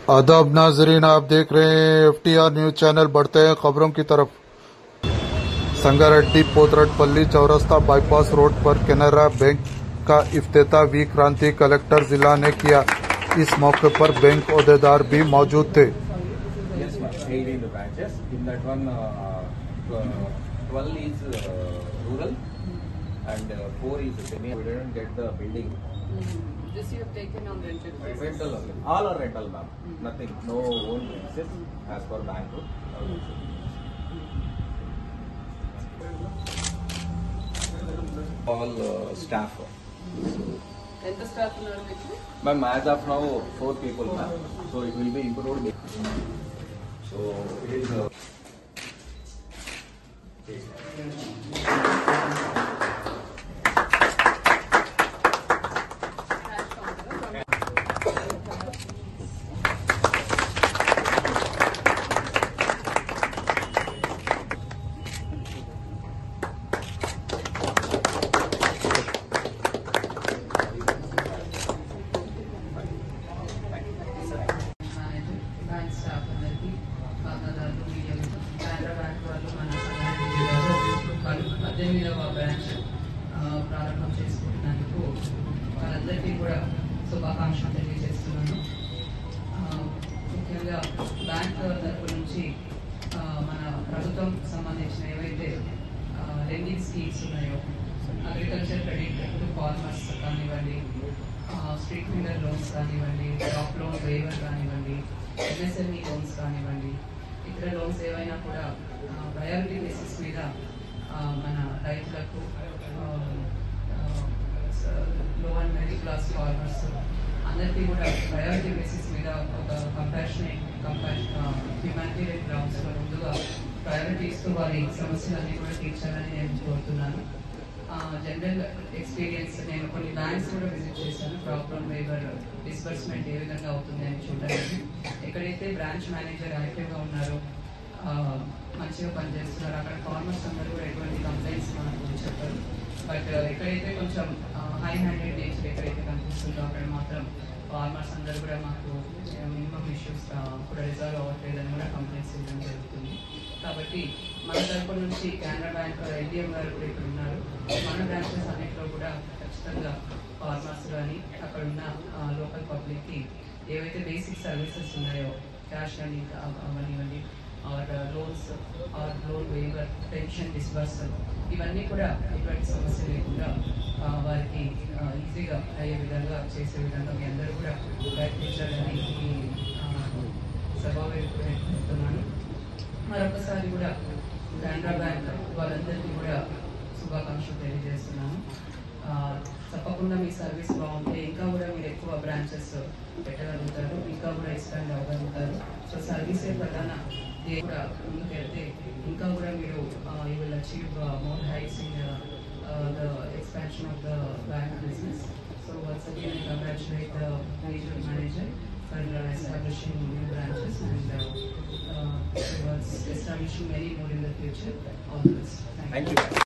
आदाब नाजरीन, आप देख रहे हैं FTR न्यूज चैनल। बढ़ते हैं खबरों की तरफ। संगारेड्डी पोतरटपल्ली चौरस्ता बाईपास रोड पर कैनरा बैंक का इफ्तिताह वी क्रांति कलेक्टर जिला ने किया। इस मौके पर बैंक ओहदेदार भी मौजूद थे। 12 is rural and 4 is semi. We didn't get the building. This you have taken on rental basis? Rental only. All are rental, ma'am. Nothing. No own premises as per bank rule. All staff. ఎంత staff ఉన్నారు మీకు? Ma'am, as of now 4 people, ma'am. So it will be improved. So it is. Bank staff అందరికీ ఖాతాదారులు మీడియాకు కేంద్ర bank వాళ్ళు మన సంగారెడ్డి జిల్లాలో 18వ బ్రాంచ్ ప్రారంభం చేసుకుంటున్నందుకు వాళ్ళందరికీ కూడా శుభాకాంక్షలు తెలియజేస్తున్నాను. ముఖ్యంగా బ్యాంక్ తరపు నుంచి మన ప్రభుత్వం సంబంధించిన ఏవైతే లెండింగ్ స్కీమ్స్ ఉన్నాయో, అగ్రికల్చర్ క్రెడిట్ టు ఫార్మర్స్ కానివ్వండి, స్ట్రీట్ వెండర్ లోన్స్ కానివ్వండి, క్రాప్ లోన్ వేవర్ కానివ్వండి, MSME లోన్స్ కానివ్వండి, ఇతర లోన్స్ ఏవైనా కూడా ప్రయారిటీ బేసిస్ మీద మన రైతులకు, లో అండ్ మిడిల్ క్లాస్ ఫార్మర్స్ అందరికీ కూడా ప్రయారిటీ బేసిస్ మీద ఒక హ్యూమానిటేరియన్ గ్రౌండ్స్లో ముందుగా ప్రయారిటీ ఇస్తూ వారి సమస్యలన్నీ కూడా తీర్చాలని నేను కోరుతున్నాను. జనరల్ ఎక్స్పీరియన్స్, నేను కొన్ని బ్యాంక్స్ కూడా విజిట్ చేశాను. క్రాప్ లోన్ వేవర్ డిస్బర్స్మెంట్ ఏ విధంగా అవుతుంది అని చూడడానికి. ఎక్కడైతే బ్రాంచ్ మేనేజర్ యాక్టివ్గా ఉన్నారో, మంచిగా పనిచేస్తున్నారు, అక్కడ ఫార్మర్స్ అందరూ కూడా ఎటువంటి కంప్లైంట్స్ మనకు చెప్పారు. బట్ ఎక్కడైతే కొంచెం హై హ్యాండెడ్ నేచర్ ఎక్కడైతే కనిపిస్తుందో అక్కడ మాత్రం ఫార్మర్స్ అందరూ కూడా మాకు మినిమం ఇష్యూస్ కూడా రిజాల్వ్ అవ్వట్లేదని కూడా కంప్లైంట్స్ ఇవ్వడం జరుగుతుంది. కాబట్టి మన తరపు నుంచి కెనరా బ్యాంక్ LDM గారు కూడా ఇక్కడ ఉన్నారు. మన బ్రాంచెస్ అన్నింటిలో కూడా ఖచ్చితంగా ఫార్మర్స్ కానీ అక్కడ ఉన్న లోకల్ పబ్లిక్కి ఏవైతే బేసిక్ సర్వీసెస్ ఉన్నాయో, క్యాష్ కానీ అవనివ్వండి, or loans or loan waiver, pension disbursal, ఇవన్నీ కూడా ఎటువంటి సమస్య లేకుండా వారికి ఈజీగా అయ్యే విధంగా చేసే విధంగా మీ అందరూ కూడా ప్రయత్నించాలని ఈ సభావేదిక చెప్తున్నాను. మరొకసారి కూడా కెనరా బ్యాంక్ వాళ్ళందరికీ కూడా శుభాకాంక్షలు తెలియజేస్తున్నాను. తప్పకుండా మీ సర్వీస్ బాగుంటే ఇంకా కూడా మీరు ఎక్కువ బ్రాంచెస్ పెట్టగలుగుతారు, ఇంకా కూడా ఎక్స్పాండ్ అవ్వగలుగుతారు. సో సర్వీసే ప్రధాన కూడా ముందుకెళ్తే ఇంకా కూడా మీరు you will achieve more heights in the expansion of the bank business. So once again, I congratulate the regional manager for establishing new branches and towards establishing many more in the future. All the best. Thank you.